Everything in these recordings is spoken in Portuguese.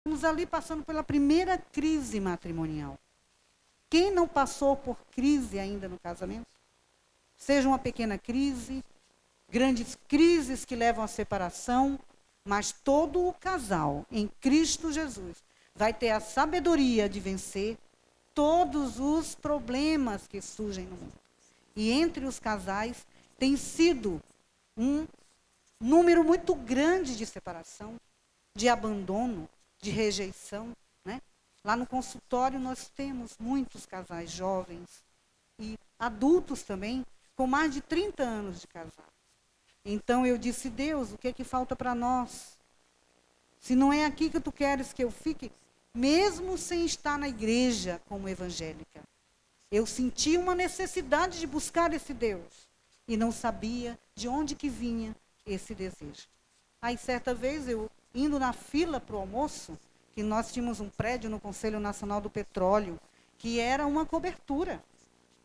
Estamos ali passando pela primeira crise matrimonial. Quem não passou por crise ainda no casamento? Seja uma pequena crise, grandes crises que levam à separação, mas todo o casal em Cristo Jesus vai ter a sabedoria de vencer todos os problemas que surgem no mundo. E entre os casais tem sido um número muito grande de separação, de abandono, de rejeição, né? Lá no consultório nós temos muitos casais jovens e adultos também, com mais de 30 anos de casado. Então eu disse, Deus, o que é que falta para nós? Se não é aqui que tu queres que eu fique, mesmo sem estar na igreja como evangélica, eu senti uma necessidade de buscar esse Deus e não sabia de onde que vinha esse desejo. Aí certa vez eu indo na fila para o almoço, que nós tínhamos um prédio no Conselho Nacional do Petróleo, que era uma cobertura.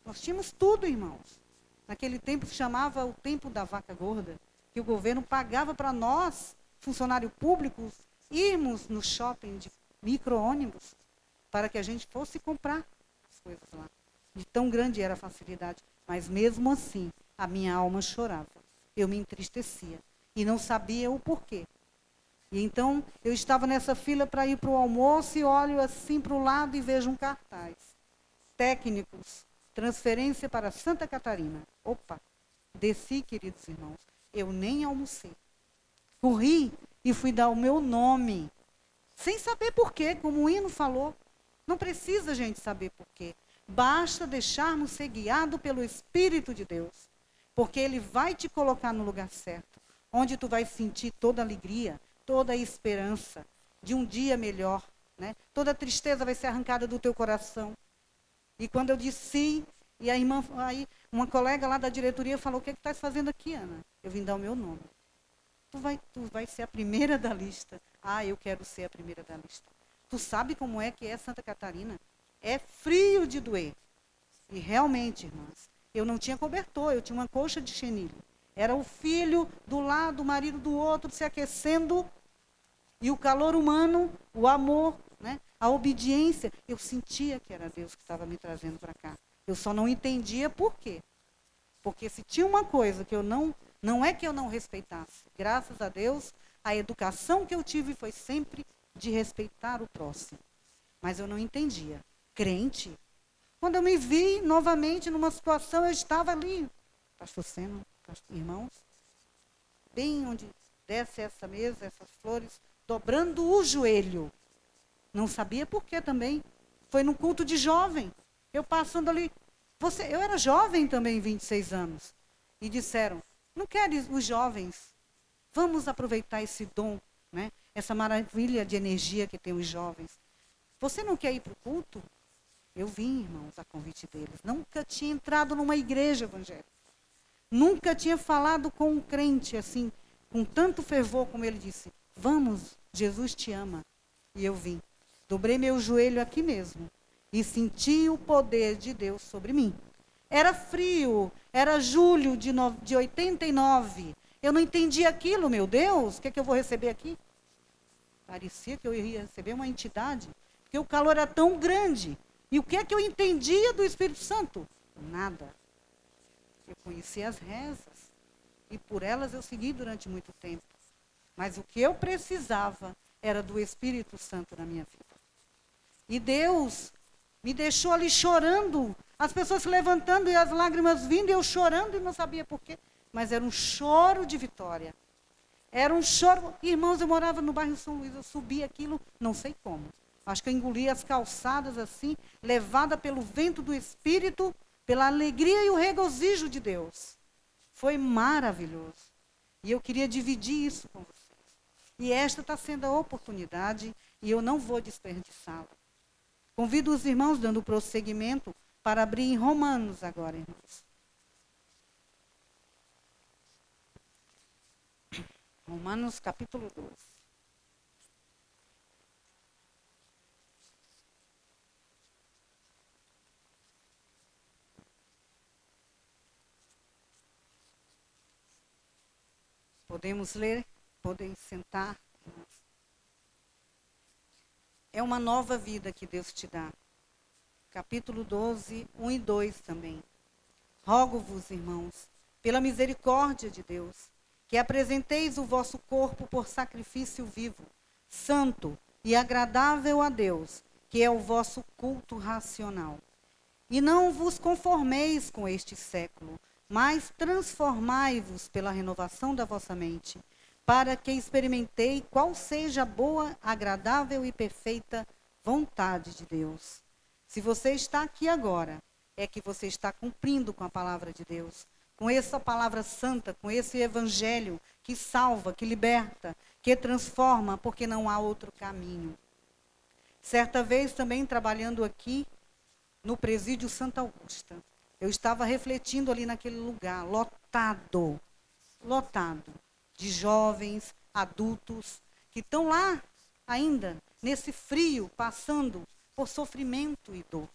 Nós tínhamos tudo, irmãos. Naquele tempo se chamava o tempo da vaca gorda, que o governo pagava para nós, funcionários públicos, irmos no shopping de micro-ônibus para que a gente fosse comprar as coisas lá. De tão grande era a facilidade. Mas mesmo assim, a minha alma chorava. Eu me entristecia e não sabia o porquê. E então, eu estava nessa fila para ir para o almoço e olho assim para o lado e vejo um cartaz. Técnicos, transferência para Santa Catarina. Opa, desci, queridos irmãos. Eu nem almocei. Corri e fui dar o meu nome. Sem saber porquê, como o hino falou. Não precisa a gente saber porquê. Basta deixarmos ser guiado pelo Espírito de Deus. Porque Ele vai te colocar no lugar certo. Onde tu vai sentir toda a alegria, toda a esperança de um dia melhor. Né? Toda a tristeza vai ser arrancada do teu coração. E quando eu disse sim, e a irmã, aí uma colega lá da diretoria falou, o que é que tu estás fazendo aqui, Ana? Eu vim dar o meu nome. Tu vai ser a primeira da lista. Ah, eu quero ser a primeira da lista. Tu sabe como é que é Santa Catarina? É frio de doer. E realmente, irmãs, eu não tinha cobertor, eu tinha uma colcha de chenilho. Era o filho do lado, o marido do outro, se aquecendo. E o calor humano, o amor, né? A obediência. Eu sentia que era Deus que estava me trazendo para cá. Eu só não entendia por quê. Porque se tinha uma coisa que eu não é que eu não respeitasse. Graças a Deus, a educação que eu tive foi sempre de respeitar o próximo. Mas eu não entendia. Crente? Quando eu me vi novamente numa situação, eu estava ali, pastor Sena, irmãos, bem onde desce essa mesa, essas flores, dobrando o joelho. Não sabia por quê também. Foi num culto de jovem. Eu passando ali. Eu era jovem também, 26 anos. E disseram, não queres os jovens? Vamos aproveitar esse dom, né? Essa maravilha de energia que tem os jovens. Você não quer ir para o culto? Eu vim, irmãos, a convite deles. Nunca tinha entrado numa igreja evangélica. Nunca tinha falado com um crente assim, com tanto fervor como ele disse. Vamos, Jesus te ama. E eu vim. Dobrei meu joelho aqui mesmo. E senti o poder de Deus sobre mim. Era frio, era julho de 89. Eu não entendi aquilo, meu Deus. O que é que eu vou receber aqui? Parecia que eu ia receber uma entidade. Porque o calor era tão grande. E o que é que eu entendia do Espírito Santo? Nada. Eu conhecia as rezas. E por elas eu segui durante muito tempo. Mas o que eu precisava era do Espírito Santo na minha vida. E Deus me deixou ali chorando. As pessoas se levantando e as lágrimas vindo. E eu chorando e não sabia por quê. Mas era um choro de vitória. Era um choro. Irmãos, eu morava no bairro São Luís. Eu subi aquilo, não sei como. Acho que eu engoli as calçadas assim, levada pelo vento do Espírito, pela alegria e o regozijo de Deus. Foi maravilhoso. E eu queria dividir isso com vocês. E esta está sendo a oportunidade e eu não vou desperdiçá-la. Convido os irmãos, dando prosseguimento, para abrir em Romanos agora, irmãos. Romanos capítulo 12. Podemos ler? Podem sentar. É uma nova vida que Deus te dá. Capítulo 12, 1 e 2 também. Rogo-vos, irmãos, pela misericórdia de Deus, que apresenteis o vosso corpo por sacrifício vivo, santo e agradável a Deus, que é o vosso culto racional. E não vos conformeis com este século, mas transformai-vos pela renovação da vossa mente, para que experimentei qual seja a boa, agradável e perfeita vontade de Deus. Se você está aqui agora, é que você está cumprindo com a palavra de Deus, com essa palavra santa, com esse evangelho que salva, que liberta, que transforma, porque não há outro caminho. Certa vez também trabalhando aqui no presídio Santa Augusta, eu estava refletindo ali naquele lugar, lotado de jovens, adultos, que estão lá ainda, nesse frio, passando por sofrimento e dor.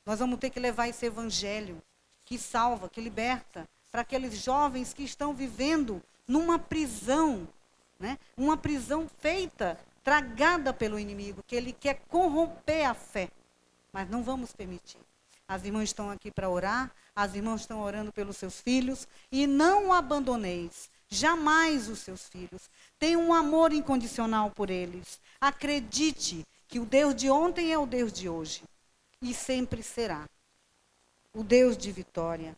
Nós vamos ter que levar esse evangelho que salva, que liberta, para aqueles jovens que estão vivendo numa prisão, né? Uma prisão feita, tragada pelo inimigo, que ele quer corromper a fé. Mas não vamos permitir. As irmãs estão aqui para orar, as irmãs estão orando pelos seus filhos, e não abandoneis jamais os seus filhos. Tenha um amor incondicional por eles. Acredite que o Deus de ontem é o Deus de hoje. E sempre será. O Deus de vitória.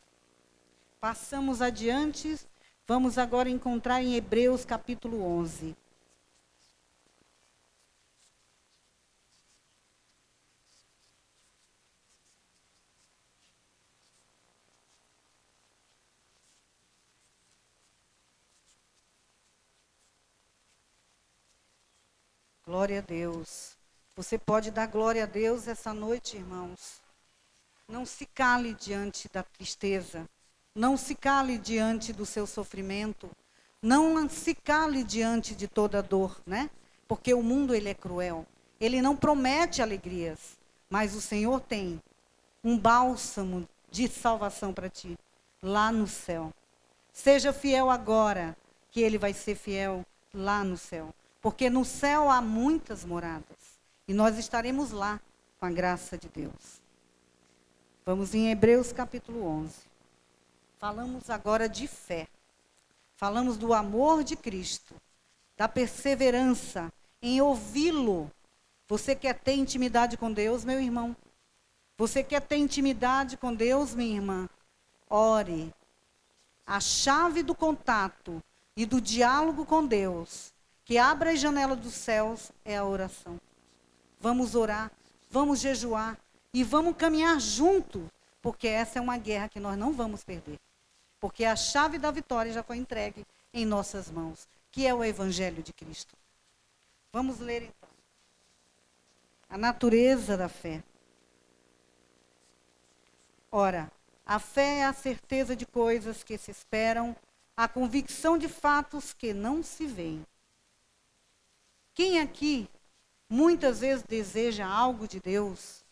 Passamos adiante, vamos agora encontrar em Hebreus capítulo 11. Glória a Deus. Você pode dar glória a Deus essa noite, irmãos. Não se cale diante da tristeza. Não se cale diante do seu sofrimento. Não se cale diante de toda a dor, né? Porque o mundo, ele é cruel. Ele não promete alegrias. Mas o Senhor tem um bálsamo de salvação para ti, lá no céu. Seja fiel agora, que Ele vai ser fiel lá no céu. Porque no céu há muitas moradas. E nós estaremos lá, com a graça de Deus. Vamos em Hebreus capítulo 11. Falamos agora de fé. Falamos do amor de Cristo, da perseverança em ouvi-lo. Você quer ter intimidade com Deus, meu irmão? Você quer ter intimidade com Deus, minha irmã? Ore. A chave do contato e do diálogo com Deus, que abre a janela dos céus, é a oração. Vamos orar, vamos jejuar e vamos caminhar junto, porque essa é uma guerra que nós não vamos perder. Porque a chave da vitória já foi entregue em nossas mãos, que é o Evangelho de Cristo. Vamos ler então. A natureza da fé. Ora, a fé é a certeza de coisas que se esperam, a convicção de fatos que não se veem. Quem aqui muitas vezes deseja algo de Deus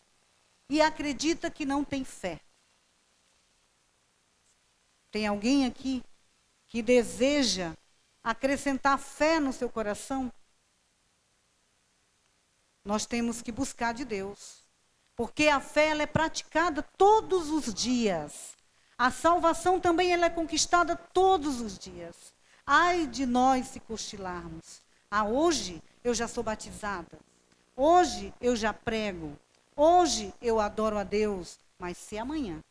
e acredita que não tem fé? Tem alguém aqui que deseja acrescentar fé no seu coração? Nós temos que buscar de Deus. Porque a fé ela é praticada todos os dias. A salvação também ela é conquistada todos os dias. Ai de nós se cochilarmos. Ah, hoje eu já sou batizada. Hoje eu já prego. Hoje eu adoro a Deus. Mas se amanhã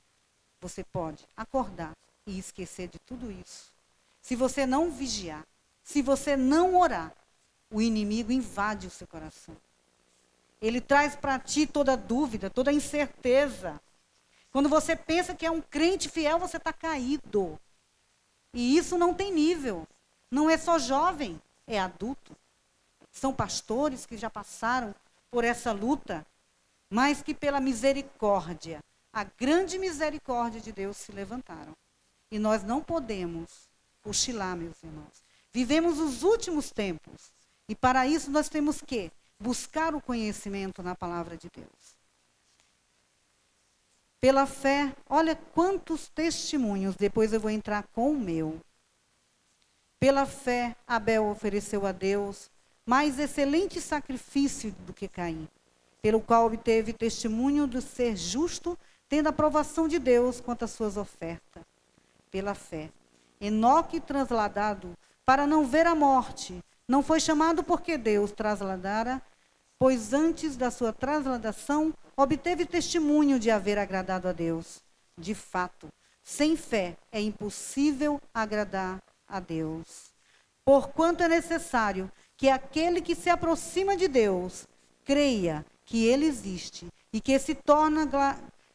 você pode acordar e esquecer de tudo isso. Se você não vigiar, se você não orar, o inimigo invade o seu coração. Ele traz para ti toda dúvida, toda incerteza. Quando você pensa que é um crente fiel, você está caído. E isso não tem nível. Não é só jovem, é adulto. São pastores que já passaram por essa luta, mas que pela misericórdia, a grande misericórdia de Deus se levantaram. E nós não podemos cochilar, meus irmãos. Vivemos os últimos tempos. E para isso nós temos que buscar o conhecimento na palavra de Deus. Pela fé, olha quantos testemunhos, depois eu vou entrar com o meu. Pela fé, Abel ofereceu a Deus mais excelente sacrifício do que Caim, pelo qual obteve testemunho de ser justo, tendo a aprovação de Deus quanto às suas ofertas, pela fé. Enoque, trasladado para não ver a morte, não foi chamado porque Deus trasladara, pois antes da sua trasladação obteve testemunho de haver agradado a Deus. De fato, sem fé é impossível agradar a Deus. Porquanto é necessário que aquele que se aproxima de Deus creia que Ele existe e que se torna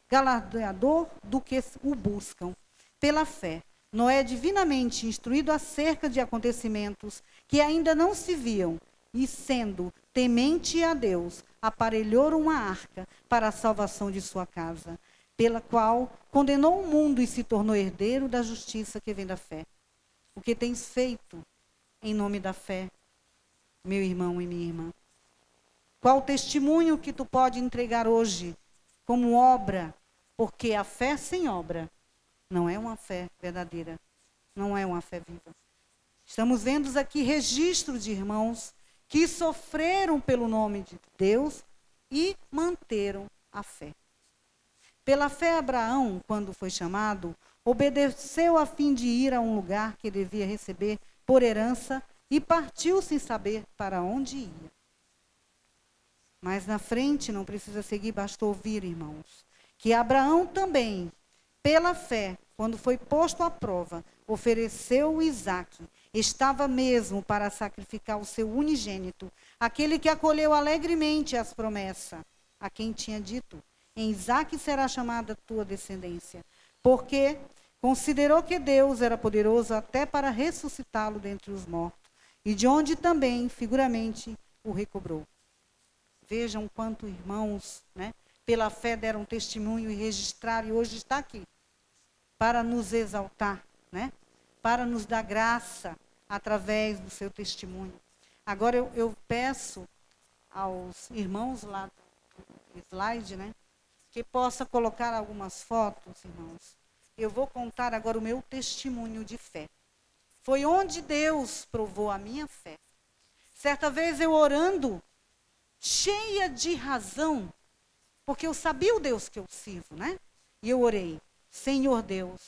galardoador do que o buscam. Pela fé, Noé, divinamente instruído acerca de acontecimentos que ainda não se viam, e sendo temente a Deus, aparelhou uma arca para a salvação de sua casa, pela qual condenou o mundo e se tornou herdeiro da justiça que vem da fé. O que tens feito em nome da fé, meu irmão e minha irmã? Qual o testemunho que tu pode entregar hoje como obra? Porque a fé sem obra não é uma fé verdadeira, não é uma fé viva. Estamos vendo aqui registro de irmãos que sofreram pelo nome de Deus e manteram a fé. Pela fé, Abraão, quando foi chamado, obedeceu a fim de ir a um lugar que devia receber por herança e partiu sem saber para onde ia. Mas na frente, não precisa seguir, basta ouvir, irmãos, que Abraão também, pela fé, quando foi posto à prova, ofereceu Isaque. Estava mesmo para sacrificar o seu unigênito, aquele que acolheu alegremente as promessas, a quem tinha dito: em Isaque será chamada a tua descendência, porque considerou que Deus era poderoso até para ressuscitá-lo dentre os mortos, e de onde também, figuramente, o recobrou. Vejam quanto irmãos, né, pela fé deram testemunho e registraram, e hoje está aqui, para nos exaltar, né, para nos dar graça através do seu testemunho. Agora eu peço aos irmãos lá do slide, né, que possa colocar algumas fotos, irmãos. Eu vou contar agora o meu testemunho de fé. Foi onde Deus provou a minha fé. Certa vez eu orando, cheia de razão, porque eu sabia o Deus que eu sirvo, né? E eu orei: Senhor Deus,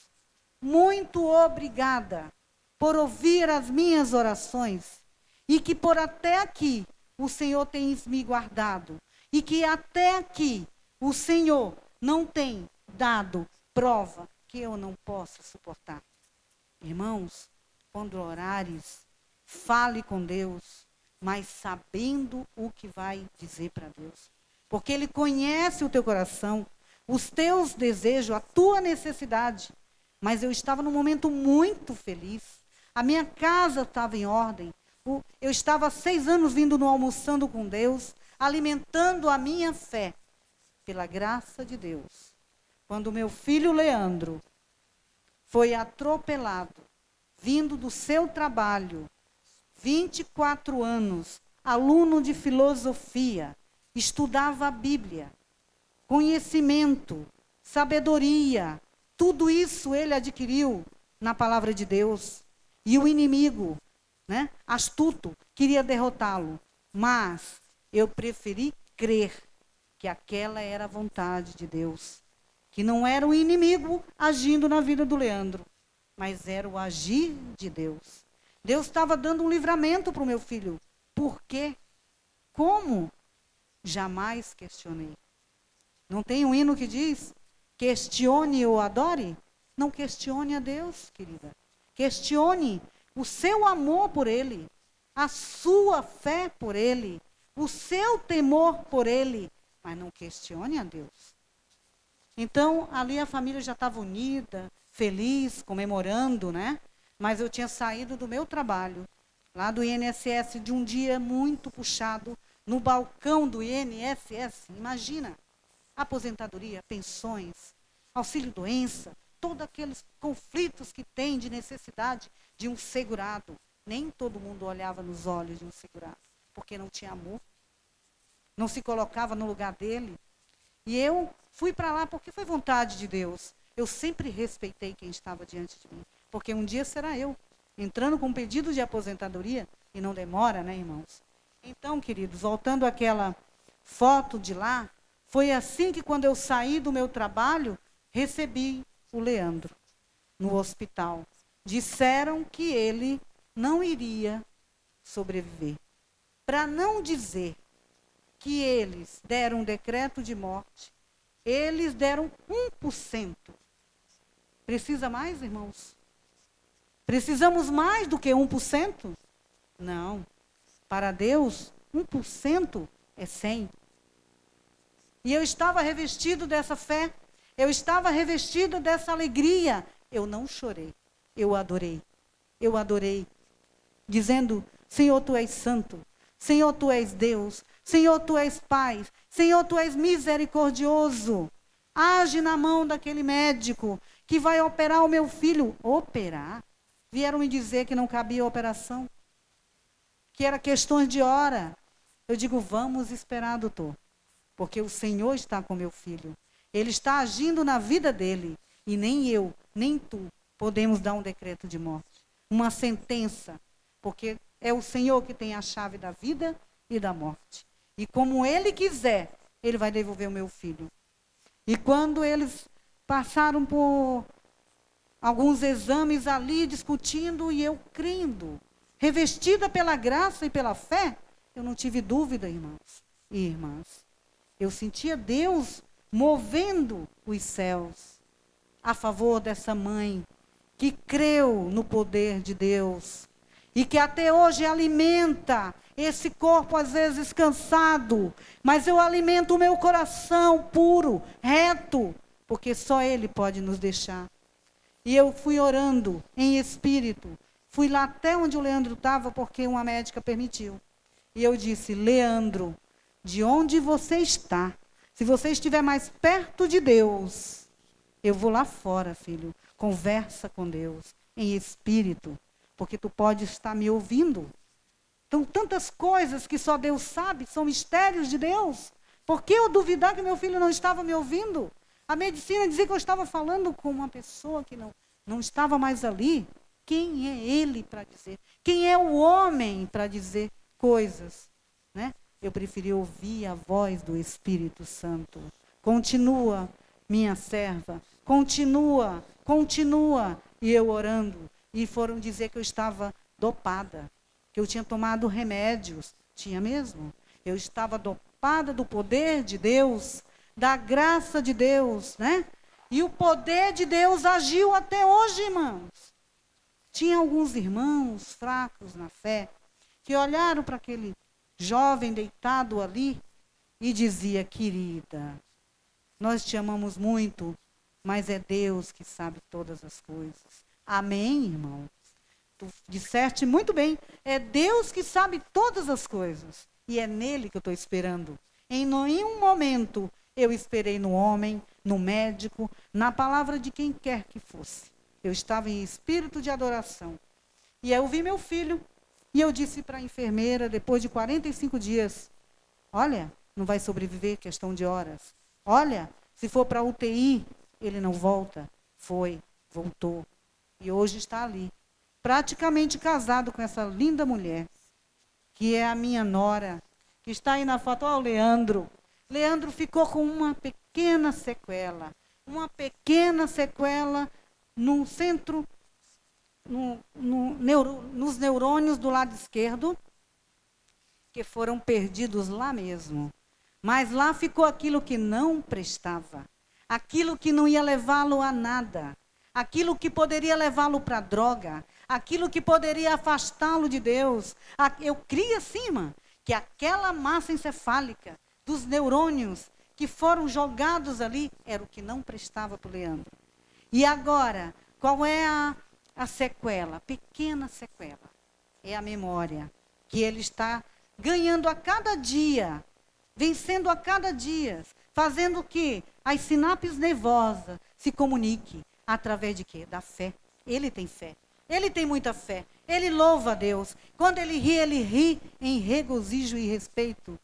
muito obrigada por ouvir as minhas orações, e que por até aqui o Senhor tem me guardado, e que até aqui o Senhor não tem dado prova que eu não possa suportar. Irmãos, quando orares, fale com Deus, mas sabendo o que vai dizer para Deus. Porque Ele conhece o teu coração, os teus desejos, a tua necessidade. Mas eu estava num momento muito feliz. A minha casa estava em ordem. Eu estava há 6 anos vindo no Almoçando com Deus, alimentando a minha fé, pela graça de Deus. Quando meu filho Leandro foi atropelado, vindo do seu trabalho, 24 anos, aluno de filosofia, estudava a Bíblia, conhecimento, sabedoria, tudo isso ele adquiriu na palavra de Deus. E o inimigo, né, astuto, queria derrotá-lo. Mas eu preferi crer que aquela era a vontade de Deus. Que não era o inimigo agindo na vida do Leandro, mas era o agir de Deus. Deus estava dando um livramento para o meu filho. Por quê? Como? Jamais questionei. Não tem um hino que diz: questione ou adore? Não questione a Deus, querida. Questione o seu amor por Ele, a sua fé por Ele, o seu temor por Ele, mas não questione a Deus. Então, ali a família já estava unida, feliz, comemorando, né? Mas eu tinha saído do meu trabalho, lá do INSS, de um dia muito puxado, no balcão do INSS. Imagina, aposentadoria, pensões, auxílio-doença, todos aqueles conflitos que tem de necessidade de um segurado. Nem todo mundo olhava nos olhos de um segurado, porque não tinha amor, não se colocava no lugar dele. E eu fui para lá porque foi vontade de Deus. Eu sempre respeitei quem estava diante de mim, porque um dia será eu, entrando com um pedido de aposentadoria, e não demora, né, irmãos? Então, queridos, voltando àquela foto de lá, foi assim que quando eu saí do meu trabalho, recebi o Leandro no hospital. Disseram que ele não iria sobreviver. Para não dizer que eles deram um decreto de morte, eles deram 1%. Precisa mais, irmãos? Precisamos mais do que 1%? Não. Para Deus, 1% é 100. E eu estava revestido dessa fé, eu estava revestido dessa alegria. Eu não chorei, eu adorei, dizendo: Senhor, Tu és santo, Senhor, Tu és Deus, Senhor, Tu és Pai, Senhor, Tu és misericordioso. Age na mão daquele médico que vai operar o meu filho. Operar? Vieram me dizer que não cabia operação, que era questões de hora. Eu digo: vamos esperar, doutor, porque o Senhor está com meu filho. Ele está agindo na vida dele. E nem eu, nem tu, podemos dar um decreto de morte, uma sentença, porque é o Senhor que tem a chave da vida e da morte. E como Ele quiser, Ele vai devolver o meu filho. E quando eles passaram por alguns exames ali, discutindo, e eu crendo, revestida pela graça e pela fé, eu não tive dúvida, irmãos e irmãs. Eu sentia Deus movendo os céus a favor dessa mãe que creu no poder de Deus e que até hoje alimenta esse corpo às vezes cansado, mas eu alimento o meu coração puro, reto, porque só Ele pode nos deixar. E eu fui orando em espírito, fui lá até onde o Leandro estava, porque uma médica permitiu. E eu disse: Leandro, de onde você está, se você estiver mais perto de Deus, eu vou lá fora, filho, conversa com Deus, em espírito, porque tu pode estar me ouvindo. Então, tantas coisas que só Deus sabe, são mistérios de Deus. Por que eu duvidar que meu filho não estava me ouvindo? A medicina dizia que eu estava falando com uma pessoa que não estava mais ali. Quem é ele para dizer? Quem é o homem para dizer coisas? Né? Eu preferi ouvir a voz do Espírito Santo. Continua, minha serva, continua. E eu orando. E foram dizer que eu estava dopada, que eu tinha tomado remédios. Tinha mesmo. Eu estava dopada do poder de Deus, da graça de Deus, né? E o poder de Deus agiu até hoje, irmãos. Tinha alguns irmãos fracos na fé, que olharam para aquele jovem deitado ali e dizia: querida, nós te amamos muito, mas é Deus que sabe todas as coisas. Amém, irmãos? Tu disseste muito bem, é Deus que sabe todas as coisas. E é nele que eu estou esperando. Em nenhum momento eu esperei no homem, no médico, na palavra de quem quer que fosse. Eu estava em espírito de adoração. E eu vi meu filho, e eu disse para a enfermeira, depois de 45 dias, olha, não vai sobreviver, questão de horas. Olha, se for para a UTI, ele não volta. Foi, voltou. E hoje está ali, praticamente casado com essa linda mulher, que é a minha nora, que está aí na foto. Olha o Leandro. Leandro ficou com uma pequena sequela no centro, nos neurônios do lado esquerdo, que foram perdidos lá mesmo. Mas lá ficou aquilo que não prestava, aquilo que não ia levá-lo a nada, aquilo que poderia levá-lo para a droga, aquilo que poderia afastá-lo de Deus. Eu creio acima que aquela massa encefálica dos neurônios que foram jogados ali era o que não prestava para o Leandro. E agora, qual é a sequela? Pequena sequela. É a memória, que ele está ganhando a cada dia, vencendo a cada dia, fazendo que as sinapses nervosas se comuniquem através de quê? Da fé. Ele tem fé. Ele tem muita fé. Ele louva a Deus. Quando ele ri em regozijo e respeito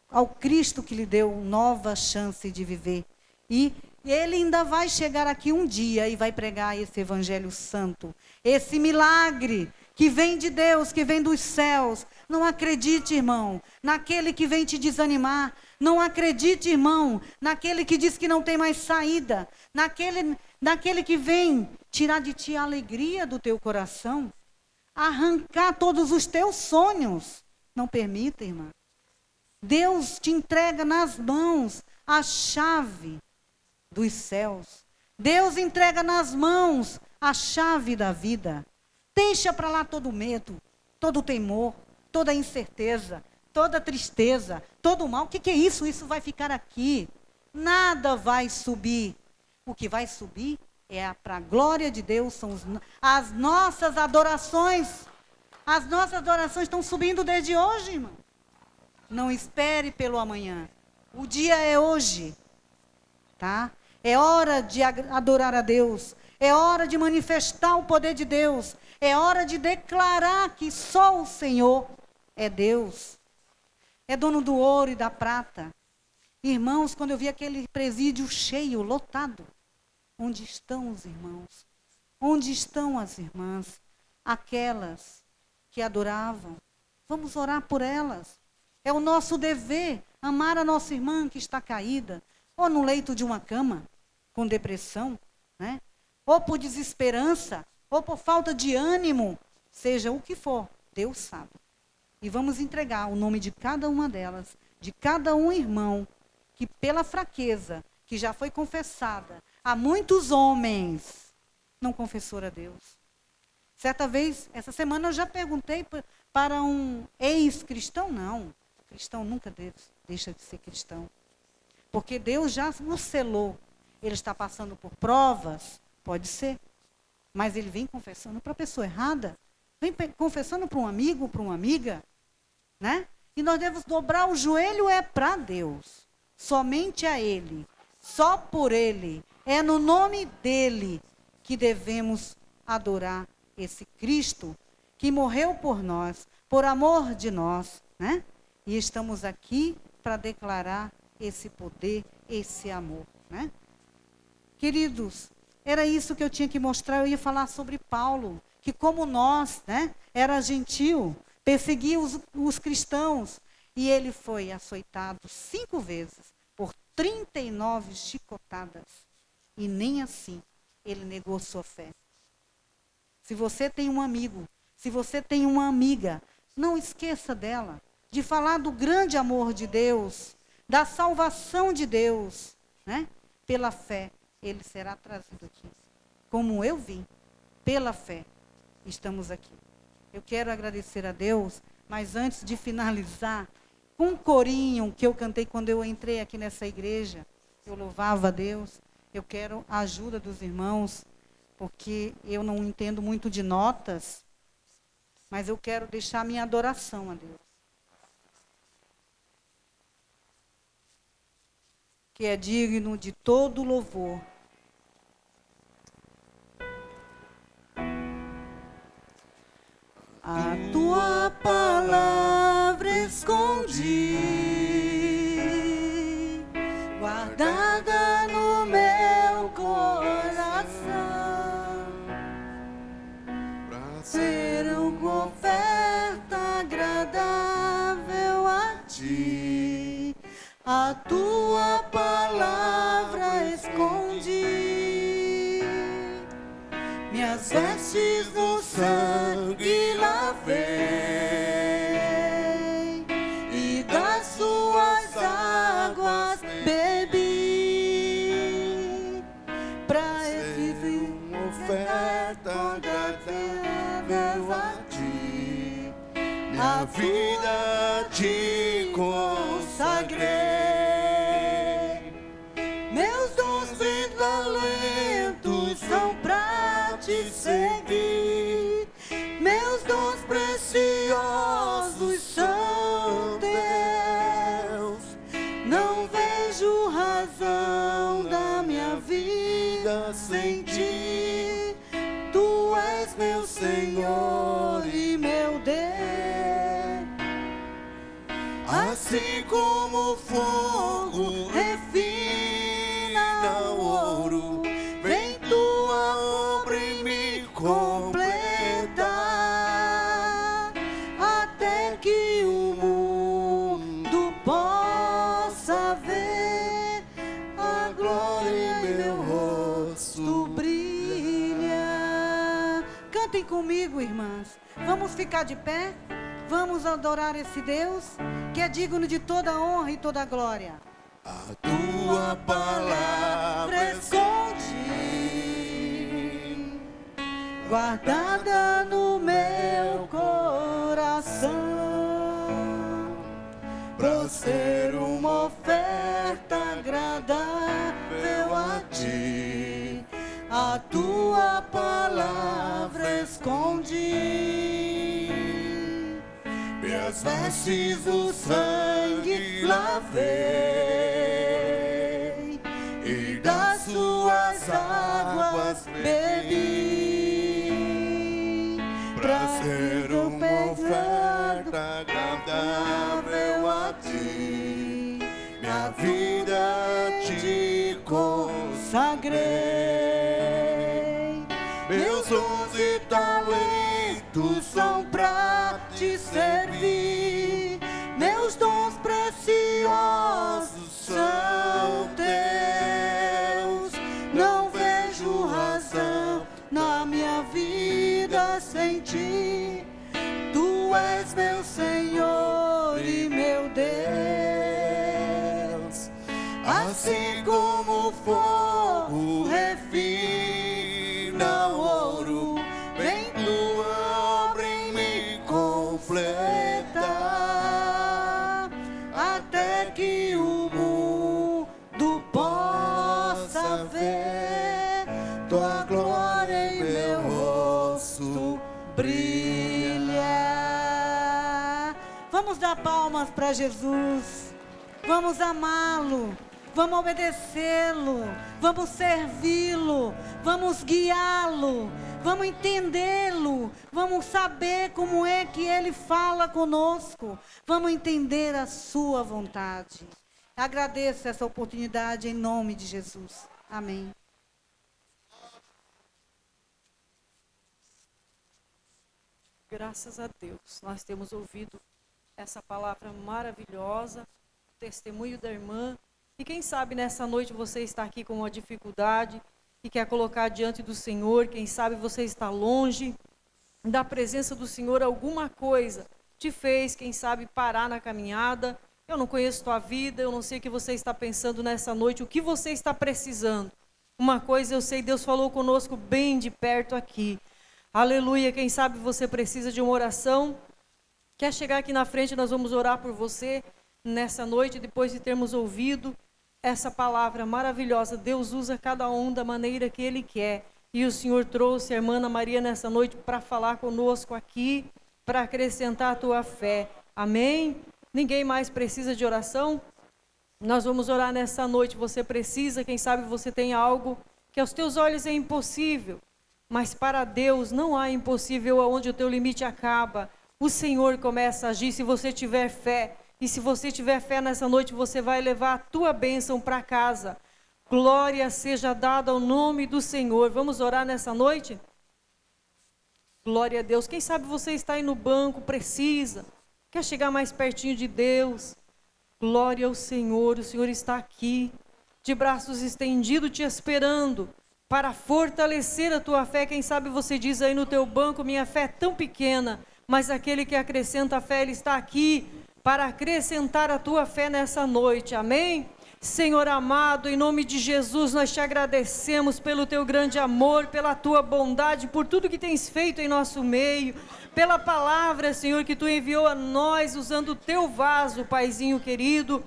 ao Cristo que lhe deu nova chance de viver. E ele ainda vai chegar aqui um dia e vai pregar esse evangelho santo, esse milagre que vem de Deus, que vem dos céus. Não acredite, irmão, naquele que vem te desanimar. Não acredite, irmão, naquele que diz que não tem mais saída. Naquele que vem tirar de ti a alegria do teu coração. Arrancar todos os teus sonhos. Não permita, irmã. Deus te entrega nas mãos a chave dos céus. Deus entrega nas mãos a chave da vida. Deixa para lá todo o medo, todo o temor, toda a incerteza, toda a tristeza, todo o mal. O que é isso? Isso vai ficar aqui. Nada vai subir. O que vai subir é para a glória de Deus, são as nossas adorações. As nossas adorações estão subindo desde hoje, irmão. Não espere pelo amanhã. O dia é hoje, tá? É hora de adorar a Deus. É hora de manifestar o poder de Deus. É hora de declarar que só o Senhor é Deus. É dono do ouro e da prata. Irmãos, quando eu vi aquele presídio cheio, lotado, onde estão os irmãos? Onde estão as irmãs? Aquelas que adoravam. Vamos orar por elas. É o nosso dever amar a nossa irmã que está caída, ou no leito de uma cama, com depressão, né? Ou por desesperança, ou por falta de ânimo, seja o que for, Deus sabe. E vamos entregar o nome de cada uma delas, de cada um irmão, que pela fraqueza, que já foi confessada a muitos homens, não confessou a Deus. Certa vez, essa semana eu já perguntei para um ex-cristão, não. Cristão nunca deixa de ser cristão. Porque Deus já o selou. Ele está passando por provas, pode ser. Mas ele vem confessando para a pessoa errada. Vem confessando para um amigo, para uma amiga. Né? E nós devemos dobrar o joelho para Deus. Somente a Ele. Só por Ele. É no nome dEle que devemos adorar esse Cristo que morreu por nós, por amor de nós, né? E estamos aqui para declarar esse poder, esse amor, né? Queridos, era isso que eu tinha que mostrar. Eu ia falar sobre Paulo, que como nós, né, era gentil, perseguia os cristãos, e ele foi açoitado 5 vezes, por 39 chicotadas, e nem assim ele negou sua fé. Se você tem um amigo, se você tem uma amiga, não esqueça dela, de falar do grande amor de Deus, da salvação de Deus, né? Pela fé, ele será trazido aqui. Como eu vim, pela fé, estamos aqui. Eu quero agradecer a Deus, mas antes de finalizar, com um corinho que eu cantei quando eu entrei aqui nessa igreja, eu louvava a Deus, eu quero a ajuda dos irmãos, porque eu não entendo muito de notas, mas eu quero deixar minha adoração a Deus. Que é digno de todo louvor. A tua palavra escondi, guardada no meu coração, pra ser uma oferta agradável a ti. A tua palavra escondi, minhas vestes no sangue lavei, e das suas águas bebi, pra receber uma oferta agradável a ti. A vida te consagrei. Seguir, meus dons preciosos são teus. Não vejo razão da minha vida sem ti. Tu és meu Senhor e meu Deus. Assim como o fogo refina o ouro, vem tua completar. Cantem comigo, irmãs. Vamos ficar de pé. Vamos adorar esse Deus que é digno de toda honra e toda glória. A tua palavra esconde, guardada no meu coração, pra ser uma oferta agradável a ti. A tua palavra esconde, minhas vestes o sangue lavei, e das suas águas bebi, pra ser uma oferta agradável a ti. Minha vida te consagrei, meus dons e talentos são pra te servir, meus dons preciosos são teus. Não vejo razão na minha vida sem ti. Tu és meu Senhor e meu Deus. Assim como o fogo refina o ouro, vem tua obra em mim completa, até que o mundo possa ver tua glória em meu rosto brilha. Vamos dar palmas para Jesus. Vamos amá-lo. Vamos obedecê-lo, vamos servi-lo, vamos guiá-lo, vamos entendê-lo, vamos saber como é que ele fala conosco, vamos entender a sua vontade. Agradeço essa oportunidade em nome de Jesus. Amém. Graças a Deus, nós temos ouvido essa palavra maravilhosa, o testemunho da irmã. E quem sabe nessa noite você está aqui com uma dificuldade e quer colocar diante do Senhor. Quem sabe você está longe da presença do Senhor, alguma coisa te fez, quem sabe, parar na caminhada. Eu não conheço tua vida, eu não sei o que você está pensando nessa noite, o que você está precisando. Uma coisa eu sei, Deus falou conosco bem de perto aqui. Aleluia, quem sabe você precisa de uma oração. Quer chegar aqui na frente, nós vamos orar por você nessa noite, depois de termos ouvido essa palavra maravilhosa. Deus usa cada um da maneira que Ele quer. E o Senhor trouxe a irmã Ana Maria nessa noite para falar conosco aqui, para acrescentar a tua fé. Amém? Ninguém mais precisa de oração? Nós vamos orar nessa noite. Você precisa, quem sabe você tem algo que aos teus olhos é impossível. Mas para Deus não há impossível aonde o teu limite acaba. O Senhor começa a agir se você tiver fé. E se você tiver fé nessa noite, você vai levar a tua bênção para casa. Glória seja dada ao nome do Senhor. Vamos orar nessa noite? Glória a Deus. Quem sabe você está aí no banco, precisa, quer chegar mais pertinho de Deus. Glória ao Senhor. O Senhor está aqui, de braços estendidos, te esperando, para fortalecer a tua fé. Quem sabe você diz aí no teu banco, minha fé é tão pequena, mas aquele que acrescenta a fé, Ele está aqui para acrescentar a tua fé nessa noite, amém? Senhor amado, em nome de Jesus, nós te agradecemos pelo teu grande amor, pela tua bondade, por tudo que tens feito em nosso meio, pela palavra, Senhor, que tu enviou a nós, usando o teu vaso, Paizinho querido.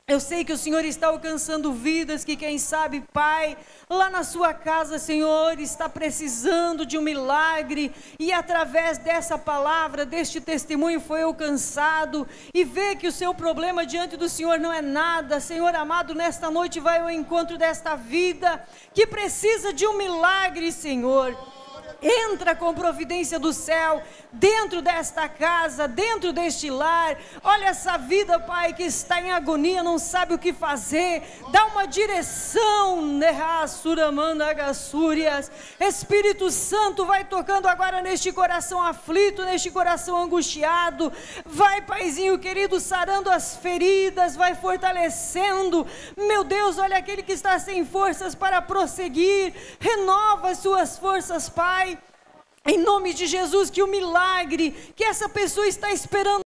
Eu sei que o Senhor está alcançando vidas que, quem sabe, Pai, lá na sua casa, Senhor, está precisando de um milagre, e através dessa palavra, deste testemunho, foi alcançado, e vê que o seu problema diante do Senhor não é nada. Senhor amado, nesta noite vai ao encontro desta vida, que precisa de um milagre, Senhor. Entra com providência do céu, dentro desta casa, dentro deste lar. Olha essa vida, Pai, que está em agonia, não sabe o que fazer. Dá uma direção, Espírito Santo, vai tocando agora neste coração aflito, neste coração angustiado. Vai, Paizinho querido, sarando as feridas, vai fortalecendo. Meu Deus, olha aquele que está sem forças para prosseguir. Renova as suas forças, Pai. Em nome de Jesus, que o milagre que essa pessoa está esperando